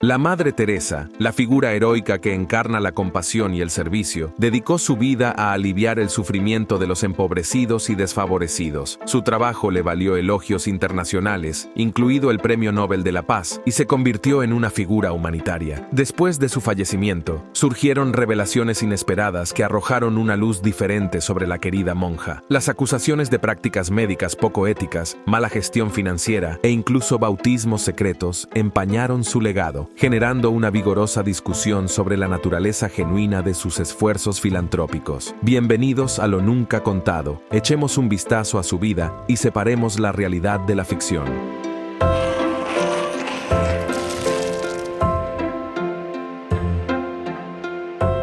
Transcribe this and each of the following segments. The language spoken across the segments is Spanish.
La Madre Teresa, la figura heroica que encarna la compasión y el servicio, dedicó su vida a aliviar el sufrimiento de los empobrecidos y desfavorecidos. Su trabajo le valió elogios internacionales, incluido el Premio Nobel de la Paz, y se convirtió en una figura humanitaria. Después de su fallecimiento, surgieron revelaciones inesperadas que arrojaron una luz diferente sobre la querida monja. Las acusaciones de prácticas médicas poco éticas, mala gestión financiera e incluso bautismos secretos empañaron su legado, generando una vigorosa discusión sobre la naturaleza genuina de sus esfuerzos filantrópicos. Bienvenidos a lo nunca contado. Echemos un vistazo a su vida y separemos la realidad de la ficción.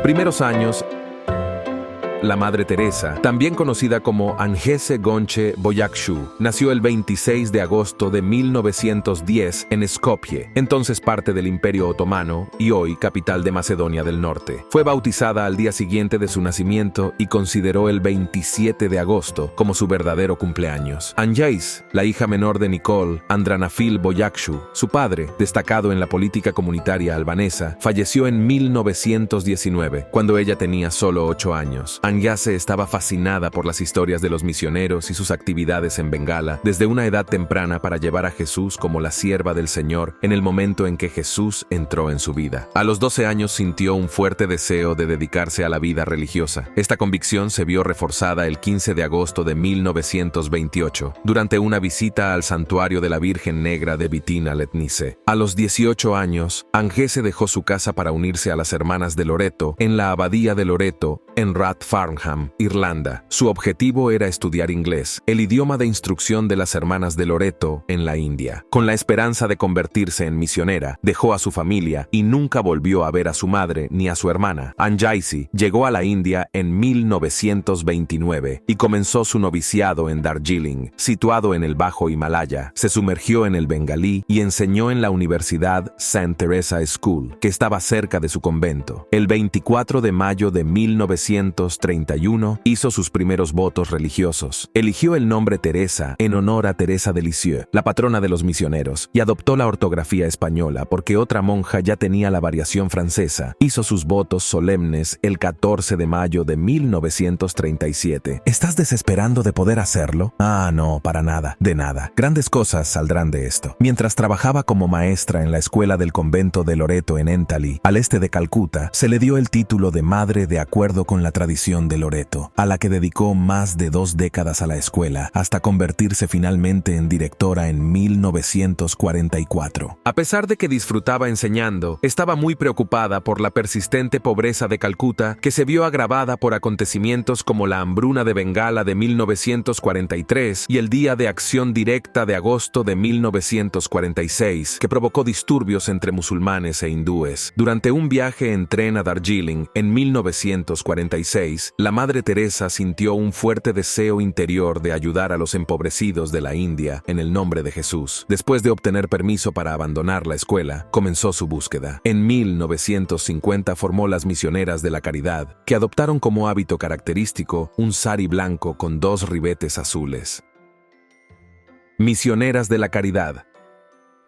Primeros años. La Madre Teresa, también conocida como Angese Gonche Boyakshu, nació el 26 de agosto de 1910 en Skopje, entonces parte del Imperio Otomano y hoy capital de Macedonia del Norte. Fue bautizada al día siguiente de su nacimiento y consideró el 27 de agosto como su verdadero cumpleaños. Anjais, la hija menor de Nicole Andranafil Boyakshu, su padre, destacado en la política comunitaria albanesa, falleció en 1919, cuando ella tenía solo 8 años. Angese estaba fascinada por las historias de los misioneros y sus actividades en Bengala desde una edad temprana para llevar a Jesús como la sierva del Señor en el momento en que Jesús entró en su vida. A los 12 años sintió un fuerte deseo de dedicarse a la vida religiosa. Esta convicción se vio reforzada el 15 de agosto de 1928, durante una visita al santuario de la Virgen Negra de Vitina Letnice. A los 18 años, Angese dejó su casa para unirse a las Hermanas de Loreto en la Abadía de Loreto, en Farnham, Irlanda. Su objetivo era estudiar inglés, el idioma de instrucción de las Hermanas de Loreto en la India. Con la esperanza de convertirse en misionera, dejó a su familia y nunca volvió a ver a su madre ni a su hermana. Anjaisi llegó a la India en 1929 y comenzó su noviciado en Darjeeling, situado en el Bajo Himalaya. Se sumergió en el bengalí y enseñó en la Universidad St. Teresa School, que estaba cerca de su convento. El 24 de mayo de 1931 hizo sus primeros votos religiosos. Eligió el nombre Teresa en honor a Teresa de Lisieux, la patrona de los misioneros, y adoptó la ortografía española porque otra monja ya tenía la variación francesa. Hizo sus votos solemnes el 14 de mayo de 1937. ¿Estás desesperando de poder hacerlo? Ah, no, para nada, de nada. Grandes cosas saldrán de esto. Mientras trabajaba como maestra en la escuela del convento de Loreto en Entally, al este de Calcuta, se le dio el título de madre de acuerdo con la tradición de Loreto, a la que dedicó más de 2 décadas a la escuela, hasta convertirse finalmente en directora en 1944. A pesar de que disfrutaba enseñando, estaba muy preocupada por la persistente pobreza de Calcuta, que se vio agravada por acontecimientos como la hambruna de Bengala de 1943 y el Día de Acción Directa de agosto de 1946, que provocó disturbios entre musulmanes e hindúes. Durante un viaje en tren a Darjeeling en 1946, la Madre Teresa sintió un fuerte deseo interior de ayudar a los empobrecidos de la India en el nombre de Jesús. Después de obtener permiso para abandonar la escuela, comenzó su búsqueda. En 1950 formó las Misioneras de la Caridad, que adoptaron como hábito característico un sari blanco con 2 ribetes azules. Misioneras de la Caridad.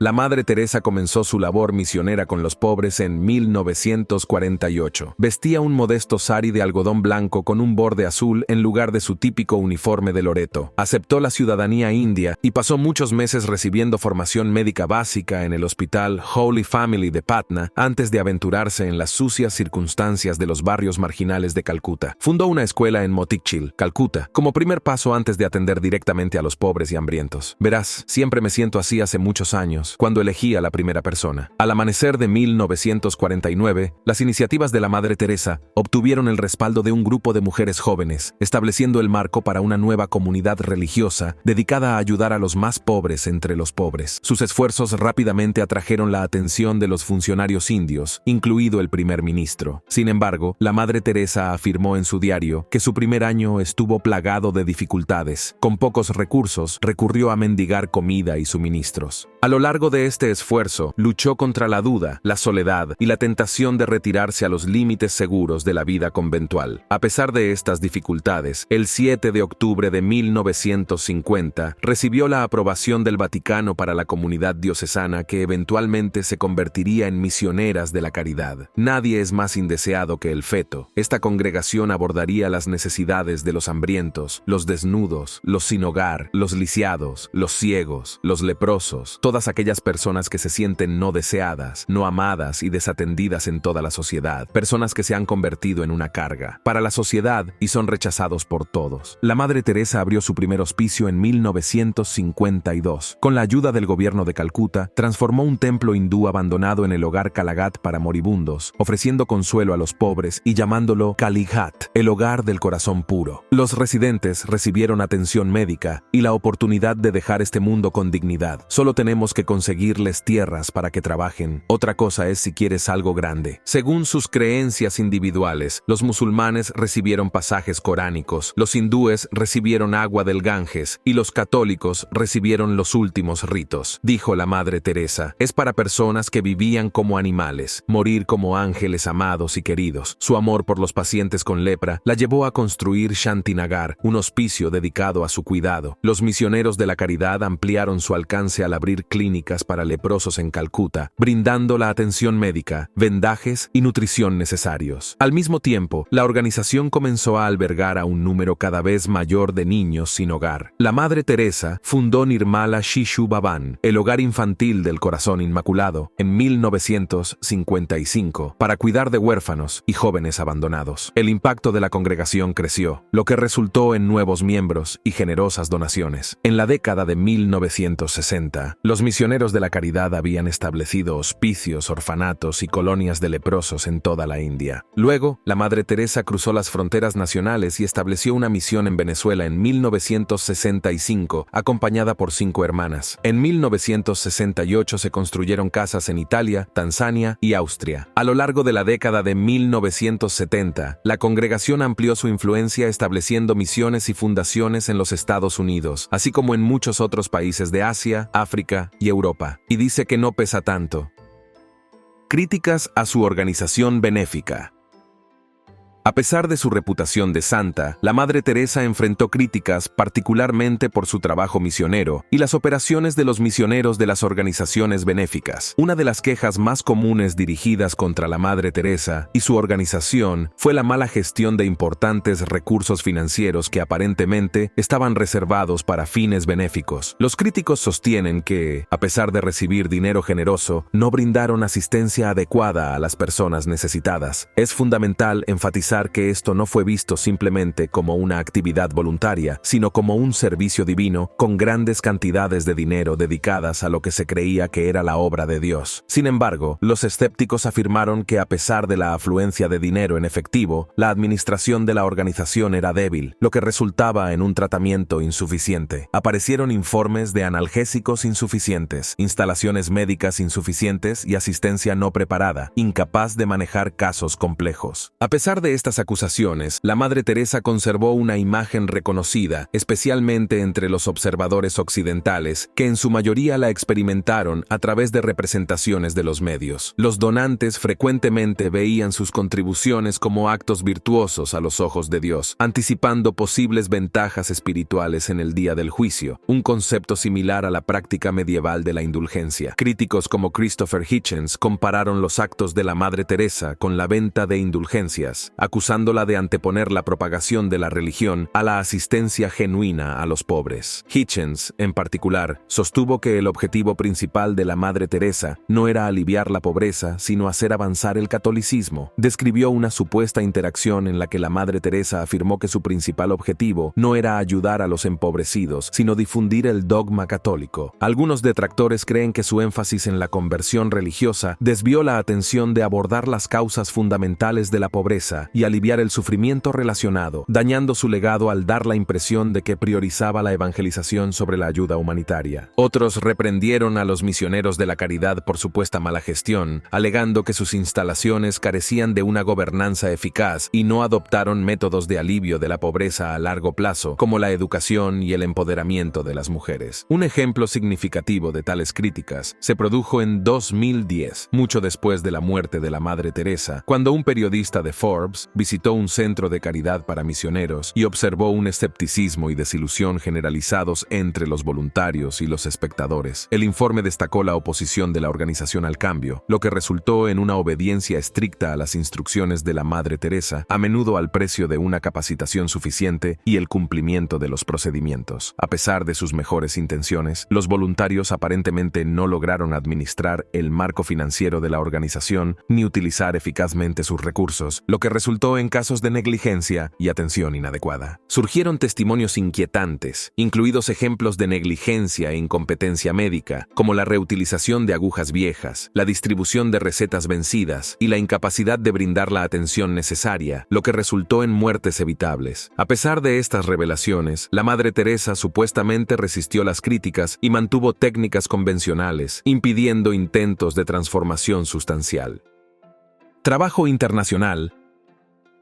La Madre Teresa comenzó su labor misionera con los pobres en 1948. Vestía un modesto sari de algodón blanco con un borde azul en lugar de su típico uniforme de Loreto. Aceptó la ciudadanía india y pasó muchos meses recibiendo formación médica básica en el Hospital Holy Family de Patna antes de aventurarse en las sucias circunstancias de los barrios marginales de Calcuta. Fundó una escuela en Motikchil, Calcuta, como primer paso antes de atender directamente a los pobres y hambrientos. Verás, siempre me siento así hace muchos años, cuando elegí a la primera persona. Al amanecer de 1949, las iniciativas de la Madre Teresa obtuvieron el respaldo de un grupo de mujeres jóvenes, estableciendo el marco para una nueva comunidad religiosa dedicada a ayudar a los más pobres entre los pobres. Sus esfuerzos rápidamente atrajeron la atención de los funcionarios indios, incluido el primer ministro. Sin embargo, la Madre Teresa afirmó en su diario que su primer año estuvo plagado de dificultades. Con pocos recursos, recurrió a mendigar comida y suministros. A lo largo de este esfuerzo, luchó contra la duda, la soledad y la tentación de retirarse a los límites seguros de la vida conventual. A pesar de estas dificultades, el 7 de octubre de 1950 recibió la aprobación del Vaticano para la comunidad diocesana que eventualmente se convertiría en misioneras de la caridad. Nadie es más indeseado que el feto. Esta congregación abordaría las necesidades de los hambrientos, los desnudos, los sin hogar, los lisiados, los ciegos, los leprosos, todas aquellas personas que se sienten no deseadas, no amadas y desatendidas en toda la sociedad, personas que se han convertido en una carga para la sociedad y son rechazados por todos. La Madre Teresa abrió su primer hospicio en 1952. Con la ayuda del gobierno de Calcuta, transformó un templo hindú abandonado en el hogar Kalagat para moribundos, ofreciendo consuelo a los pobres y llamándolo Kalighat, el hogar del corazón puro. Los residentes recibieron atención médica y la oportunidad de dejar este mundo con dignidad. Solo tenemos que conseguirles tierras para que trabajen. Otra cosa es si quieres algo grande. Según sus creencias individuales, los musulmanes recibieron pasajes coránicos, los hindúes recibieron agua del Ganges y los católicos recibieron los últimos ritos. Dijo la Madre Teresa, es para personas que vivían como animales, morir como ángeles amados y queridos. Su amor por los pacientes con lepra la llevó a construir Shantinagar, un hospicio dedicado a su cuidado. Los misioneros de la caridad ampliaron su alcance al abrir clínicas para leprosos en Calcuta, brindando la atención médica, vendajes y nutrición necesarios. Al mismo tiempo, la organización comenzó a albergar a un número cada vez mayor de niños sin hogar. La Madre Teresa fundó Nirmala Shishu Bhavan, el hogar infantil del Corazón Inmaculado, en 1955, para cuidar de huérfanos y jóvenes abandonados. El impacto de la congregación creció, lo que resultó en nuevos miembros y generosas donaciones. En la década de 1960, los misioneros de la caridad habían establecido hospicios, orfanatos y colonias de leprosos en toda la India. Luego, la Madre Teresa cruzó las fronteras nacionales y estableció una misión en Venezuela en 1965, acompañada por 5 hermanas. En 1968 se construyeron casas en Italia, Tanzania y Austria. A lo largo de la década de 1970, la congregación amplió su influencia estableciendo misiones y fundaciones en los Estados Unidos, así como en muchos otros países de Asia, África y Europa, y dice que no pesa tanto. Críticas a su organización benéfica. A pesar de su reputación de santa, la Madre Teresa enfrentó críticas particularmente por su trabajo misionero y las operaciones de los misioneros de las organizaciones benéficas. Una de las quejas más comunes dirigidas contra la Madre Teresa y su organización fue la mala gestión de importantes recursos financieros que aparentemente estaban reservados para fines benéficos. Los críticos sostienen que, a pesar de recibir dinero generoso, no brindaron asistencia adecuada a las personas necesitadas. Es fundamental enfatizar que esto no fue visto simplemente como una actividad voluntaria, sino como un servicio divino con grandes cantidades de dinero dedicadas a lo que se creía que era la obra de Dios. Sin embargo, los escépticos afirmaron que a pesar de la afluencia de dinero en efectivo, la administración de la organización era débil, lo que resultaba en un tratamiento insuficiente. Aparecieron informes de analgésicos insuficientes, instalaciones médicas insuficientes y asistencia no preparada, incapaz de manejar casos complejos. A pesar de estas acusaciones, la Madre Teresa conservó una imagen reconocida, especialmente entre los observadores occidentales, que en su mayoría la experimentaron a través de representaciones de los medios. Los donantes frecuentemente veían sus contribuciones como actos virtuosos a los ojos de Dios, anticipando posibles ventajas espirituales en el día del juicio, un concepto similar a la práctica medieval de la indulgencia. Críticos como Christopher Hitchens compararon los actos de la Madre Teresa con la venta de indulgencias, acusándola de anteponer la propagación de la religión a la asistencia genuina a los pobres. Hitchens, en particular, sostuvo que el objetivo principal de la Madre Teresa no era aliviar la pobreza, sino hacer avanzar el catolicismo. Describió una supuesta interacción en la que la Madre Teresa afirmó que su principal objetivo no era ayudar a los empobrecidos, sino difundir el dogma católico. Algunos detractores creen que su énfasis en la conversión religiosa desvió la atención de abordar las causas fundamentales de la pobreza y aliviar el sufrimiento relacionado, dañando su legado al dar la impresión de que priorizaba la evangelización sobre la ayuda humanitaria. Otros reprendieron a los misioneros de la caridad por supuesta mala gestión, alegando que sus instalaciones carecían de una gobernanza eficaz y no adoptaron métodos de alivio de la pobreza a largo plazo, como la educación y el empoderamiento de las mujeres. Un ejemplo significativo de tales críticas se produjo en 2010, mucho después de la muerte de la Madre Teresa, cuando un periodista de Forbes visitó un centro de caridad para misioneros y observó un escepticismo y desilusión generalizados entre los voluntarios y los espectadores. El informe destacó la oposición de la organización al cambio, lo que resultó en una obediencia estricta a las instrucciones de la Madre Teresa, a menudo al precio de una capacitación suficiente y el cumplimiento de los procedimientos. A pesar de sus mejores intenciones, los voluntarios aparentemente no lograron administrar el marco financiero de la organización ni utilizar eficazmente sus recursos, lo que resultó en casos de negligencia y atención inadecuada. Surgieron testimonios inquietantes, incluidos ejemplos de negligencia e incompetencia médica, como la reutilización de agujas viejas, la distribución de recetas vencidas y la incapacidad de brindar la atención necesaria, lo que resultó en muertes evitables. A pesar de estas revelaciones, la Madre Teresa supuestamente resistió las críticas y mantuvo técnicas convencionales, impidiendo intentos de transformación sustancial. Trabajo internacional.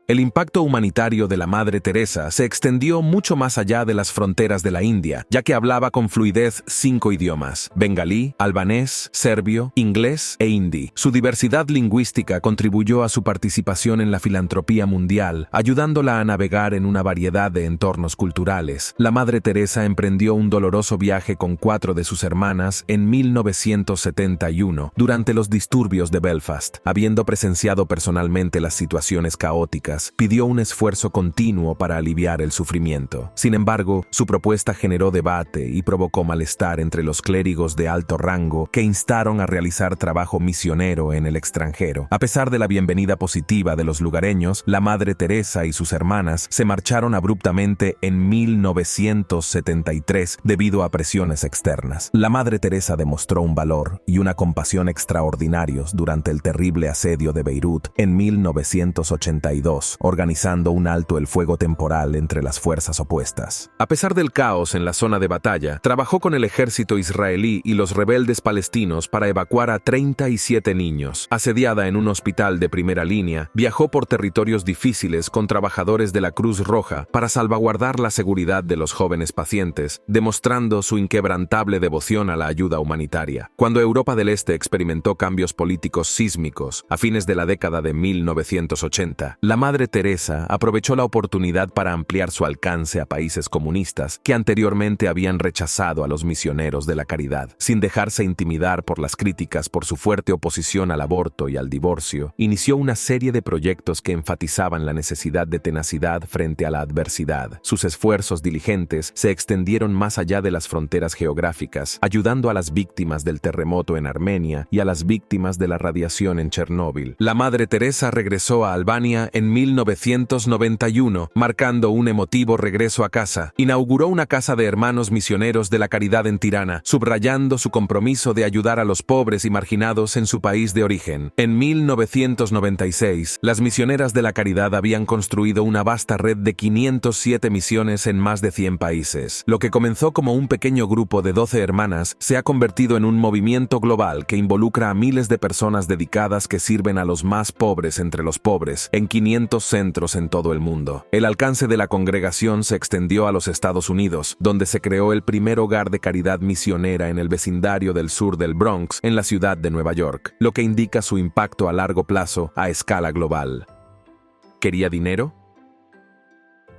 El impacto humanitario de la Madre Teresa se extendió mucho más allá de las fronteras de la India, ya que hablaba con fluidez 5 idiomas: bengalí, albanés, serbio, inglés e hindi. Su diversidad lingüística contribuyó a su participación en la filantropía mundial, ayudándola a navegar en una variedad de entornos culturales. La Madre Teresa emprendió un doloroso viaje con 4 de sus hermanas en 1971, durante los disturbios de Belfast. Habiendo presenciado personalmente las situaciones caóticas, pidió un esfuerzo continuo para aliviar el sufrimiento. Sin embargo, su propuesta generó debate y provocó malestar entre los clérigos de alto rango que instaron a realizar trabajo misionero en el extranjero. A pesar de la bienvenida positiva de los lugareños, la Madre Teresa y sus hermanas se marcharon abruptamente en 1973 debido a presiones externas. La Madre Teresa demostró un valor y una compasión extraordinarios durante el terrible asedio de Beirut en 1982, organizando un alto el fuego temporal entre las fuerzas opuestas. A pesar del caos en la zona de batalla, trabajó con el ejército israelí y los rebeldes palestinos para evacuar a 37 niños. Asediada en un hospital de primera línea, viajó por territorios difíciles con trabajadores de la Cruz Roja para salvaguardar la seguridad de los jóvenes pacientes, demostrando su inquebrantable devoción a la ayuda humanitaria. Cuando Europa del Este experimentó cambios políticos sísmicos a fines de la década de 1980, la Madre Teresa aprovechó la oportunidad para ampliar su alcance a países comunistas que anteriormente habían rechazado a los misioneros de la caridad. Sin dejarse intimidar por las críticas por su fuerte oposición al aborto y al divorcio, inició una serie de proyectos que enfatizaban la necesidad de tenacidad frente a la adversidad. Sus esfuerzos diligentes se extendieron más allá de las fronteras geográficas, ayudando a las víctimas del terremoto en Armenia y a las víctimas de la radiación en Chernóbil. La Madre Teresa regresó a Albania en 1991, marcando un emotivo regreso a casa. Inauguró una casa de hermanos misioneros de la caridad en Tirana, subrayando su compromiso de ayudar a los pobres y marginados en su país de origen. En 1996, las misioneras de la caridad habían construido una vasta red de 507 misiones en más de 100 países. Lo que comenzó como un pequeño grupo de 12 hermanas se ha convertido en un movimiento global que involucra a miles de personas dedicadas que sirven a los más pobres entre los pobres, en 500 centros en todo el mundo. El alcance de la congregación se extendió a los Estados Unidos, donde se creó el primer hogar de caridad misionera en el vecindario del sur del Bronx, en la ciudad de Nueva York, lo que indica su impacto a largo plazo a escala global. ¿Quería dinero?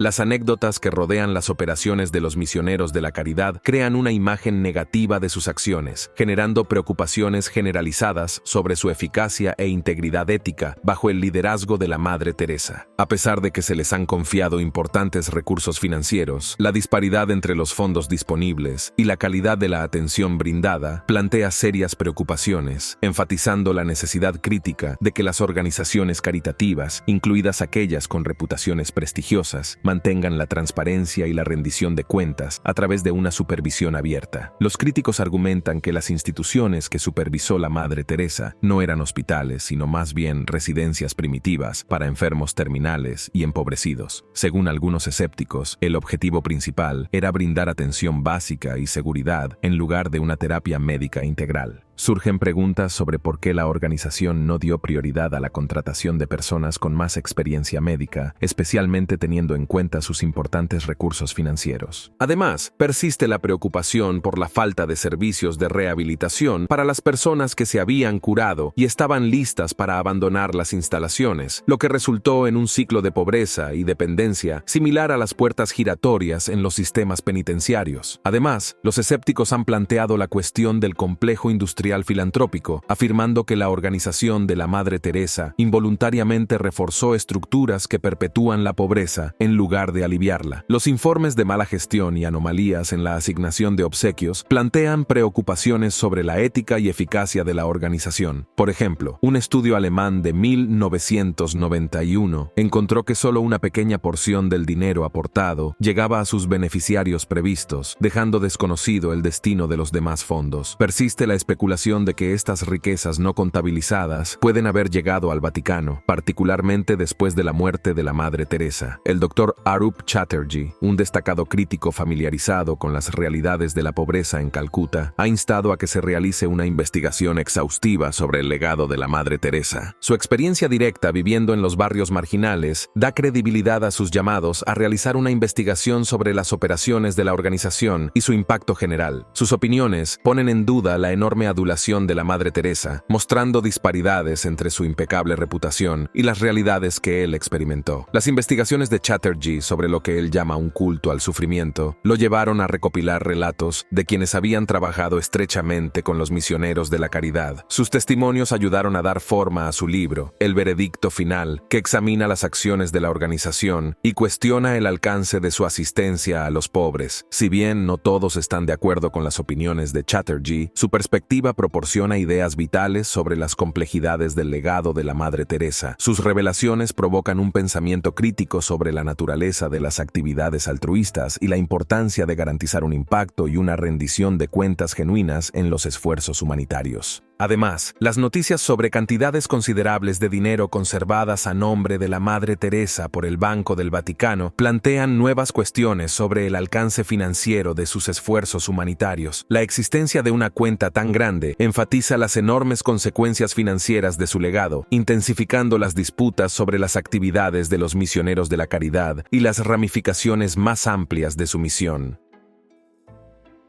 Las anécdotas que rodean las operaciones de los misioneros de la caridad crean una imagen negativa de sus acciones, generando preocupaciones generalizadas sobre su eficacia e integridad ética bajo el liderazgo de la Madre Teresa. A pesar de que se les han confiado importantes recursos financieros, la disparidad entre los fondos disponibles y la calidad de la atención brindada plantea serias preocupaciones, enfatizando la necesidad crítica de que las organizaciones caritativas, incluidas aquellas con reputaciones prestigiosas, mantengan la transparencia y la rendición de cuentas a través de una supervisión abierta. Los críticos argumentan que las instituciones que supervisó la Madre Teresa no eran hospitales, sino más bien residencias primitivas para enfermos terminales y empobrecidos. Según algunos escépticos, el objetivo principal era brindar atención básica y seguridad en lugar de una terapia médica integral. Surgen preguntas sobre por qué la organización no dio prioridad a la contratación de personas con más experiencia médica, especialmente teniendo en cuenta sus importantes recursos financieros. Además, persiste la preocupación por la falta de servicios de rehabilitación para las personas que se habían curado y estaban listas para abandonar las instalaciones, lo que resultó en un ciclo de pobreza y dependencia similar a las puertas giratorias en los sistemas penitenciarios. Además, los escépticos han planteado la cuestión del complejo industrial filantrópico, afirmando que la organización de la Madre Teresa involuntariamente reforzó estructuras que perpetúan la pobreza en lugar de aliviarla. Los informes de mala gestión y anomalías en la asignación de obsequios plantean preocupaciones sobre la ética y eficacia de la organización. Por ejemplo, un estudio alemán de 1991 encontró que solo una pequeña porción del dinero aportado llegaba a sus beneficiarios previstos, dejando desconocido el destino de los demás fondos. Persiste la especulación de que estas riquezas no contabilizadas pueden haber llegado al Vaticano, particularmente después de la muerte de la Madre Teresa. El Dr. Arup Chatterjee, un destacado crítico familiarizado con las realidades de la pobreza en Calcuta, ha instado a que se realice una investigación exhaustiva sobre el legado de la Madre Teresa. Su experiencia directa viviendo en los barrios marginales da credibilidad a sus llamados a realizar una investigación sobre las operaciones de la organización y su impacto general. Sus opiniones ponen en duda la enorme adulación de la Madre Teresa, mostrando disparidades entre su impecable reputación y las realidades que él experimentó. Las investigaciones de Chatterjee sobre lo que él llama un culto al sufrimiento lo llevaron a recopilar relatos de quienes habían trabajado estrechamente con los misioneros de la caridad. Sus testimonios ayudaron a dar forma a su libro, El Veredicto Final, que examina las acciones de la organización y cuestiona el alcance de su asistencia a los pobres. Si bien no todos están de acuerdo con las opiniones de Chatterjee, su perspectiva proporciona ideas vitales sobre las complejidades del legado de la Madre Teresa. Sus revelaciones provocan un pensamiento crítico sobre la naturaleza de las actividades altruistas y la importancia de garantizar un impacto y una rendición de cuentas genuinas en los esfuerzos humanitarios. Además, las noticias sobre cantidades considerables de dinero conservadas a nombre de la Madre Teresa por el Banco del Vaticano plantean nuevas cuestiones sobre el alcance financiero de sus esfuerzos humanitarios. La existencia de una cuenta tan grande enfatiza las enormes consecuencias financieras de su legado, intensificando las disputas sobre las actividades de los misioneros de la caridad y las ramificaciones más amplias de su misión.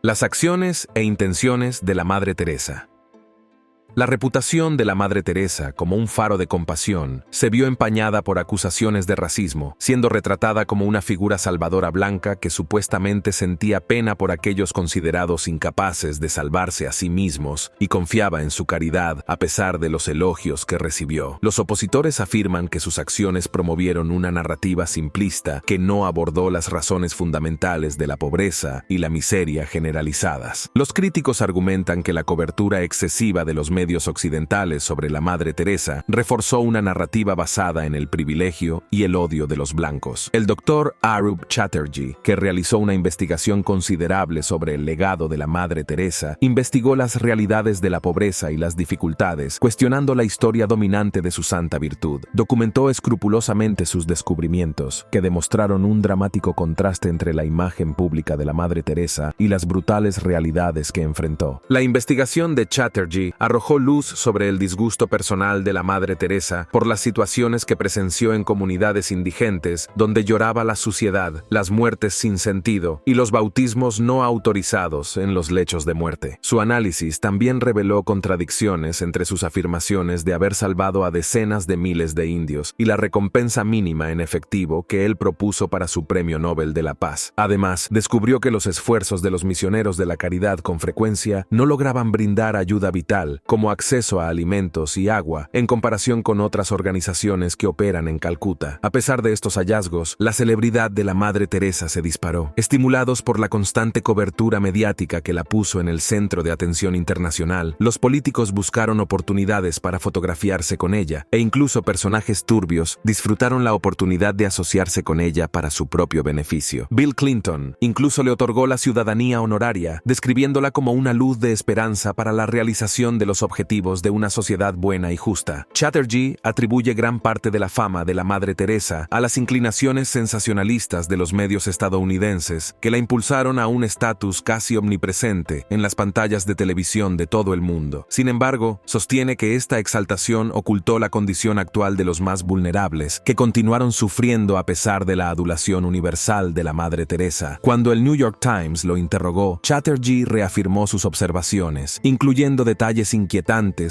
Las acciones e intenciones de la Madre Teresa. La reputación de la Madre Teresa como un faro de compasión se vio empañada por acusaciones de racismo, siendo retratada como una figura salvadora blanca que supuestamente sentía pena por aquellos considerados incapaces de salvarse a sí mismos y confiaba en su caridad a pesar de los elogios que recibió. Los opositores afirman que sus acciones promovieron una narrativa simplista que no abordó las razones fundamentales de la pobreza y la miseria generalizadas. Los críticos argumentan que la cobertura excesiva de los medios occidentales sobre la Madre Teresa reforzó una narrativa basada en el privilegio y el odio de los blancos. El Dr. Arup Chatterjee, que realizó una investigación considerable sobre el legado de la Madre Teresa, investigó las realidades de la pobreza y las dificultades, cuestionando la historia dominante de su santa virtud. Documentó escrupulosamente sus descubrimientos, que demostraron un dramático contraste entre la imagen pública de la Madre Teresa y las brutales realidades que enfrentó. La investigación de Chatterjee arrojó luz sobre el disgusto personal de la Madre Teresa por las situaciones que presenció en comunidades indigentes donde lloraba la suciedad, las muertes sin sentido y los bautismos no autorizados en los lechos de muerte. Su análisis también reveló contradicciones entre sus afirmaciones de haber salvado a decenas de miles de indios y la recompensa mínima en efectivo que él propuso para su Premio Nobel de la Paz. Además, descubrió que los esfuerzos de los misioneros de la caridad con frecuencia no lograban brindar ayuda vital, como como acceso a alimentos y agua, en comparación con otras organizaciones que operan en Calcuta. A pesar de estos hallazgos, la celebridad de la Madre Teresa se disparó, estimulados por la constante cobertura mediática que la puso en el centro de atención internacional. Los políticos buscaron oportunidades para fotografiarse con ella, e incluso personajes turbios disfrutaron la oportunidad de asociarse con ella para su propio beneficio. Bill Clinton incluso le otorgó la ciudadanía honoraria, describiéndola como una luz de esperanza para la realización de los objetivos de una sociedad buena y justa. Chatterjee atribuye gran parte de la fama de la Madre Teresa a las inclinaciones sensacionalistas de los medios estadounidenses que la impulsaron a un estatus casi omnipresente en las pantallas de televisión de todo el mundo. Sin embargo, sostiene que esta exaltación ocultó la condición actual de los más vulnerables, que continuaron sufriendo a pesar de la adulación universal de la Madre Teresa. Cuando el New York Times lo interrogó, Chatterjee reafirmó sus observaciones, incluyendo detalles inquietantes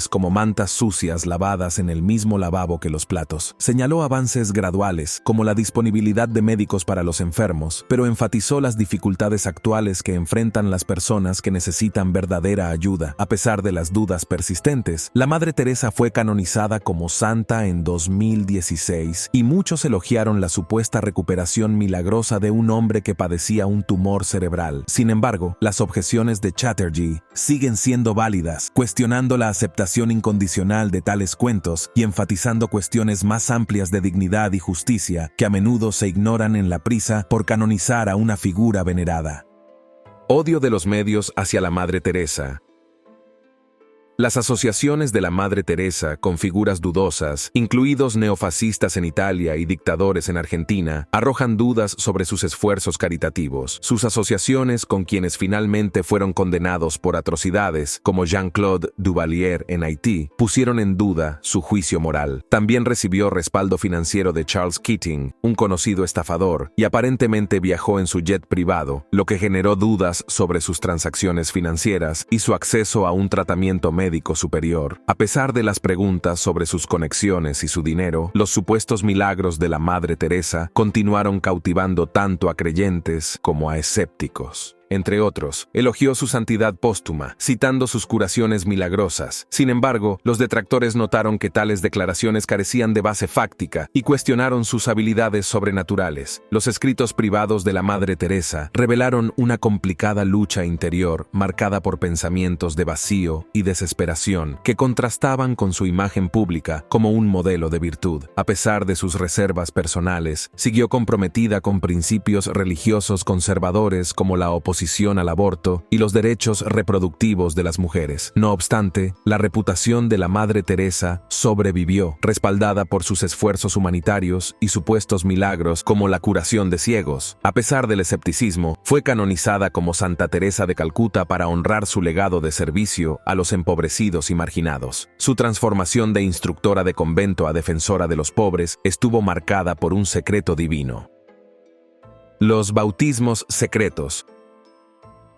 como mantas sucias lavadas en el mismo lavabo que los platos. Señaló avances graduales, como la disponibilidad de médicos para los enfermos, pero enfatizó las dificultades actuales que enfrentan las personas que necesitan verdadera ayuda. A pesar de las dudas persistentes, la Madre Teresa fue canonizada como santa en 2016 y muchos elogiaron la supuesta recuperación milagrosa de un hombre que padecía un tumor cerebral. Sin embargo, las objeciones de Chatterjee siguen siendo válidas, cuestionando la aceptación incondicional de tales cuentos y enfatizando cuestiones más amplias de dignidad y justicia que a menudo se ignoran en la prisa por canonizar a una figura venerada. Odio de los medios hacia la Madre Teresa. Las asociaciones de la Madre Teresa con figuras dudosas, incluidos neofascistas en Italia y dictadores en Argentina, arrojan dudas sobre sus esfuerzos caritativos. Sus asociaciones con quienes finalmente fueron condenados por atrocidades, como Jean-Claude Duvalier en Haití, pusieron en duda su juicio moral. También recibió respaldo financiero de Charles Keating, un conocido estafador, y aparentemente viajó en su jet privado, lo que generó dudas sobre sus transacciones financieras y su acceso a un tratamiento médico superior. A pesar de las preguntas sobre sus conexiones y su dinero, los supuestos milagros de la Madre Teresa continuaron cautivando tanto a creyentes como a escépticos. Entre otros, elogió su santidad póstuma, citando sus curaciones milagrosas. Sin embargo, los detractores notaron que tales declaraciones carecían de base fáctica y cuestionaron sus habilidades sobrenaturales. Los escritos privados de la Madre Teresa revelaron una complicada lucha interior marcada por pensamientos de vacío y desesperación que contrastaban con su imagen pública como un modelo de virtud. A pesar de sus reservas personales, siguió comprometida con principios religiosos conservadores como la oposición al aborto y los derechos reproductivos de las mujeres. No obstante, la reputación de la Madre Teresa sobrevivió, respaldada por sus esfuerzos humanitarios y supuestos milagros como la curación de ciegos. A pesar del escepticismo, fue canonizada como Santa Teresa de Calcuta para honrar su legado de servicio a los empobrecidos y marginados. Su transformación de instructora de convento a defensora de los pobres estuvo marcada por un secreto divino. Los bautismos secretos.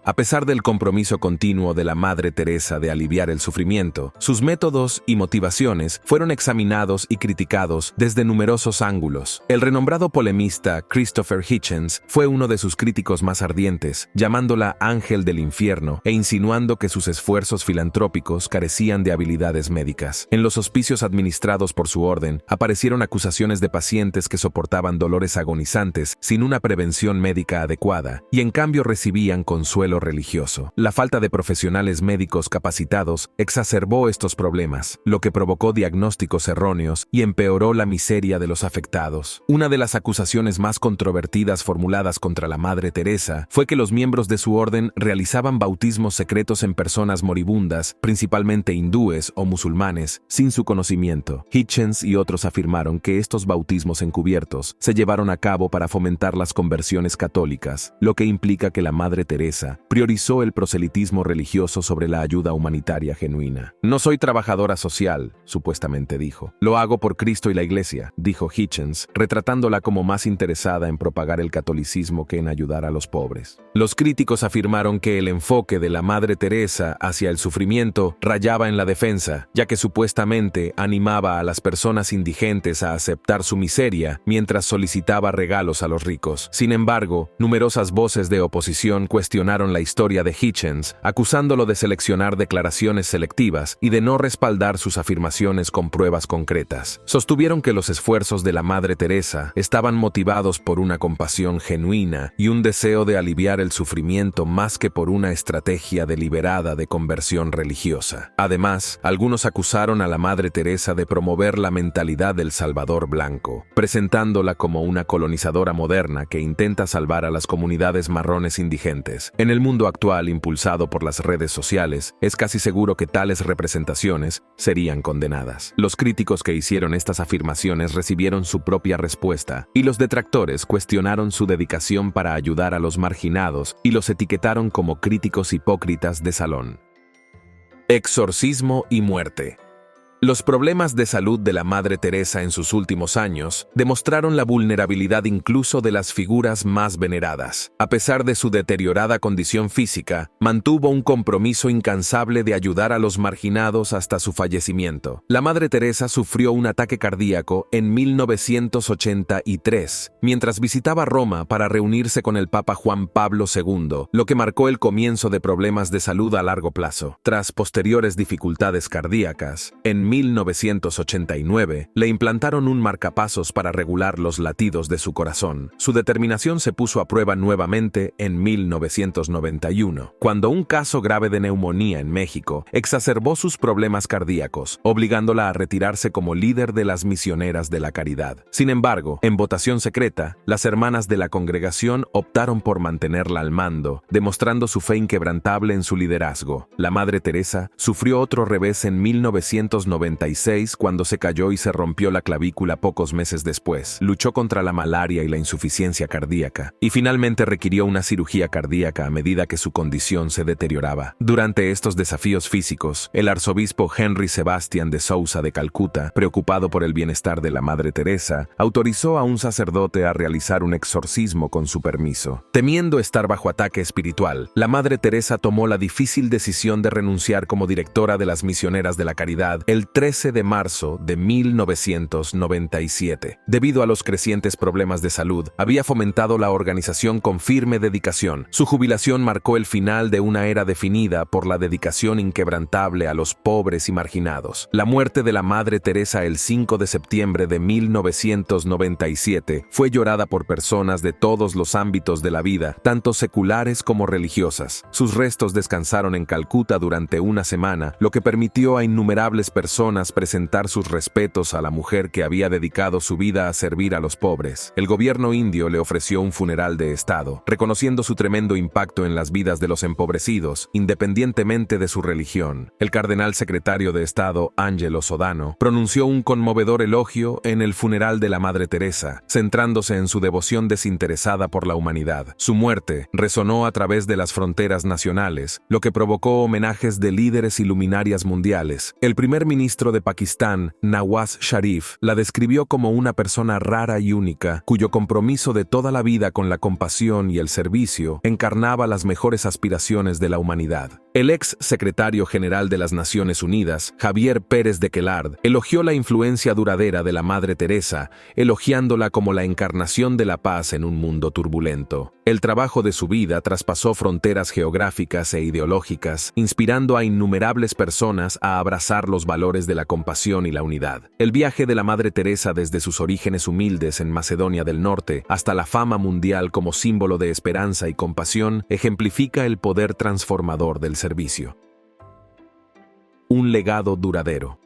A pesar del compromiso continuo de la Madre Teresa de aliviar el sufrimiento, sus métodos y motivaciones fueron examinados y criticados desde numerosos ángulos. El renombrado polemista Christopher Hitchens fue uno de sus críticos más ardientes, llamándola ángel del infierno e insinuando que sus esfuerzos filantrópicos carecían de habilidades médicas. En los hospicios administrados por su orden, aparecieron acusaciones de pacientes que soportaban dolores agonizantes sin una prevención médica adecuada, y en cambio recibían consuelo religioso. La falta de profesionales médicos capacitados exacerbó estos problemas, lo que provocó diagnósticos erróneos y empeoró la miseria de los afectados. Una de las acusaciones más controvertidas formuladas contra la Madre Teresa fue que los miembros de su orden realizaban bautismos secretos en personas moribundas, principalmente hindúes o musulmanes, sin su conocimiento. Hitchens y otros afirmaron que estos bautismos encubiertos se llevaron a cabo para fomentar las conversiones católicas, lo que implica que la Madre Teresa priorizó el proselitismo religioso sobre la ayuda humanitaria genuina. No soy trabajadora social, supuestamente dijo. Lo hago por Cristo y la Iglesia, dijo Hitchens, retratándola como más interesada en propagar el catolicismo que en ayudar a los pobres. Los críticos afirmaron que el enfoque de la Madre Teresa hacia el sufrimiento rayaba en la defensa, ya que supuestamente animaba a las personas indigentes a aceptar su miseria mientras solicitaba regalos a los ricos. Sin embargo, numerosas voces de oposición cuestionaron la la historia de Hitchens, acusándolo de seleccionar declaraciones selectivas y de no respaldar sus afirmaciones con pruebas concretas. Sostuvieron que los esfuerzos de la Madre Teresa estaban motivados por una compasión genuina y un deseo de aliviar el sufrimiento más que por una estrategia deliberada de conversión religiosa. Además, algunos acusaron a la Madre Teresa de promover la mentalidad del Salvador blanco, presentándola como una colonizadora moderna que intenta salvar a las comunidades marrones indigentes. En el mundo actual, impulsado por las redes sociales, es casi seguro que tales representaciones serían condenadas. Los críticos que hicieron estas afirmaciones recibieron su propia respuesta, y los detractores cuestionaron su dedicación para ayudar a los marginados y los etiquetaron como críticos hipócritas de salón. Exorcismo y muerte. Los problemas de salud de la Madre Teresa en sus últimos años demostraron la vulnerabilidad incluso de las figuras más veneradas. A pesar de su deteriorada condición física, mantuvo un compromiso incansable de ayudar a los marginados hasta su fallecimiento. La Madre Teresa sufrió un ataque cardíaco en 1983, mientras visitaba Roma para reunirse con el Papa Juan Pablo II, lo que marcó el comienzo de problemas de salud a largo plazo. Tras posteriores dificultades cardíacas, en 1989, le implantaron un marcapasos para regular los latidos de su corazón. Su determinación se puso a prueba nuevamente en 1991, cuando un caso grave de neumonía en México exacerbó sus problemas cardíacos, obligándola a retirarse como líder de las misioneras de la caridad. Sin embargo, en votación secreta, las hermanas de la congregación optaron por mantenerla al mando, demostrando su fe inquebrantable en su liderazgo. La Madre Teresa sufrió otro revés en 1996 cuando se cayó y se rompió la clavícula pocos meses después. Luchó contra la malaria y la insuficiencia cardíaca, y finalmente requirió una cirugía cardíaca a medida que su condición se deterioraba. Durante estos desafíos físicos, el arzobispo Henry Sebastian de Sousa de Calcuta, preocupado por el bienestar de la Madre Teresa, autorizó a un sacerdote a realizar un exorcismo con su permiso. Temiendo estar bajo ataque espiritual, la Madre Teresa tomó la difícil decisión de renunciar como directora de las misioneras de la caridad el 13 de marzo de 1997. Debido a los crecientes problemas de salud, había fomentado la organización con firme dedicación. Su jubilación marcó el final de una era definida por la dedicación inquebrantable a los pobres y marginados. La muerte de la Madre Teresa el 5 de septiembre de 1997 fue llorada por personas de todos los ámbitos de la vida, tanto seculares como religiosas. Sus restos descansaron en Calcuta durante una semana, lo que permitió a innumerables personas presentar sus respetos a la mujer que había dedicado su vida a servir a los pobres. El gobierno indio le ofreció un funeral de Estado, reconociendo su tremendo impacto en las vidas de los empobrecidos, independientemente de su religión. El cardenal secretario de Estado, Angelo Sodano, pronunció un conmovedor elogio en el funeral de la Madre Teresa, centrándose en su devoción desinteresada por la humanidad. Su muerte resonó a través de las fronteras nacionales, lo que provocó homenajes de líderes y luminarias mundiales. El primer ministro de Pakistán, Nawaz Sharif, la describió como una persona rara y única, cuyo compromiso de toda la vida con la compasión y el servicio encarnaba las mejores aspiraciones de la humanidad. El ex secretario general de las Naciones Unidas, Javier Pérez de Quelard, elogió la influencia duradera de la Madre Teresa, elogiándola como la encarnación de la paz en un mundo turbulento. El trabajo de su vida traspasó fronteras geográficas e ideológicas, inspirando a innumerables personas a abrazar los valores de la compasión y la unidad. El viaje de la Madre Teresa desde sus orígenes humildes en Macedonia del Norte hasta la fama mundial como símbolo de esperanza y compasión ejemplifica el poder transformador del servicio. Un legado duradero.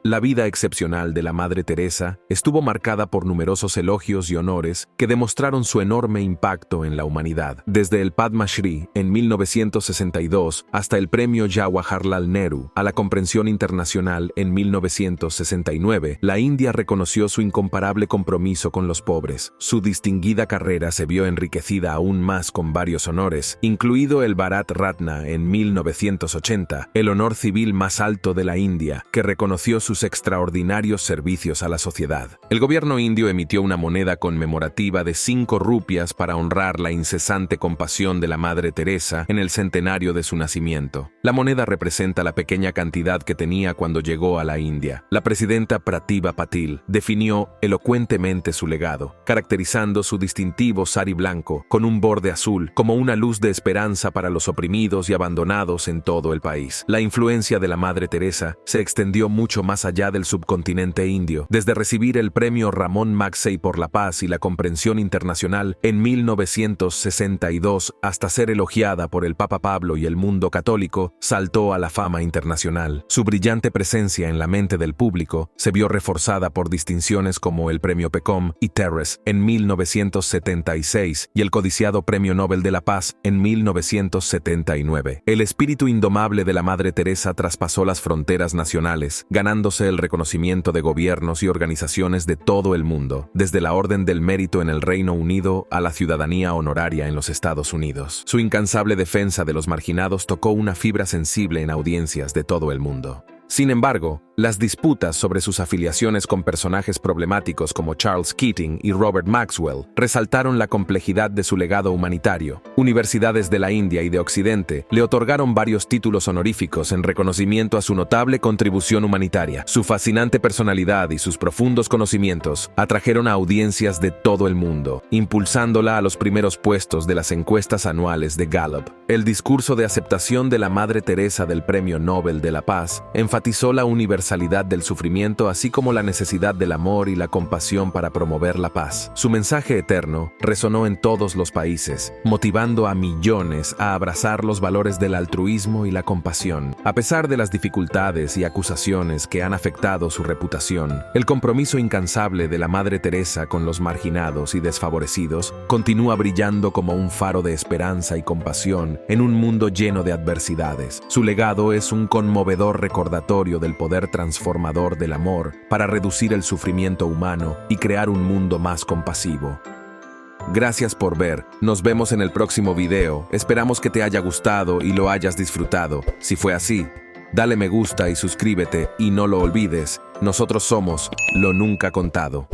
La vida excepcional de la Madre Teresa estuvo marcada por numerosos elogios y honores que demostraron su enorme impacto en la humanidad. Desde el Padma Shri en 1962 hasta el Premio Jawaharlal Nehru a la comprensión internacional en 1969, la India reconoció su incomparable compromiso con los pobres. Su distinguida carrera se vio enriquecida aún más con varios honores, incluido el Bharat Ratna en 1980, el honor civil más alto de la India, que reconoció su sus extraordinarios servicios a la sociedad. El gobierno indio emitió una moneda conmemorativa de 5 rupias para honrar la incesante compasión de la Madre Teresa en el centenario de su nacimiento. La moneda representa la pequeña cantidad que tenía cuando llegó a la India. La presidenta Pratibha Patil definió elocuentemente su legado, caracterizando su distintivo sari blanco con un borde azul como una luz de esperanza para los oprimidos y abandonados en todo el país. La influencia de la Madre Teresa se extendió mucho más allá del subcontinente indio. Desde recibir el premio Ramón Magsaysay por la paz y la comprensión internacional en 1962 hasta ser elogiada por el Papa Pablo y el mundo católico, saltó a la fama internacional. Su brillante presencia en la mente del público se vio reforzada por distinciones como el Premio Pecom y Terres en 1976 y el codiciado Premio Nobel de la Paz en 1979. El espíritu indomable de la Madre Teresa traspasó las fronteras nacionales, ganándose el reconocimiento de gobiernos y organizaciones de todo el mundo, desde la Orden del Mérito en el Reino Unido a la ciudadanía honoraria en los Estados Unidos. Su incansable defensa de los marginados tocó una fibra sensible en audiencias de todo el mundo. Sin embargo, las disputas sobre sus afiliaciones con personajes problemáticos como Charles Keating y Robert Maxwell resaltaron la complejidad de su legado humanitario. Universidades de la India y de Occidente le otorgaron varios títulos honoríficos en reconocimiento a su notable contribución humanitaria. Su fascinante personalidad y sus profundos conocimientos atrajeron a audiencias de todo el mundo, impulsándola a los primeros puestos de las encuestas anuales de Gallup. El discurso de aceptación de la Madre Teresa del Premio Nobel de la Paz enfatizó la universalidad del sufrimiento así como la necesidad del amor y la compasión para promover la paz. Su mensaje eterno resonó en todos los países, motivando a millones a abrazar los valores del altruismo y la compasión. A pesar de las dificultades y acusaciones que han afectado su reputación, el compromiso incansable de la Madre Teresa con los marginados y desfavorecidos continúa brillando como un faro de esperanza y compasión en un mundo lleno de adversidades. Su legado es un conmovedor recordatorio del poder transformador del amor para reducir el sufrimiento humano y crear un mundo más compasivo. Gracias por ver, nos vemos en el próximo video, esperamos que te haya gustado y lo hayas disfrutado. Si fue así, dale me gusta y suscríbete y no lo olvides, nosotros somos Lo Nunca Contado.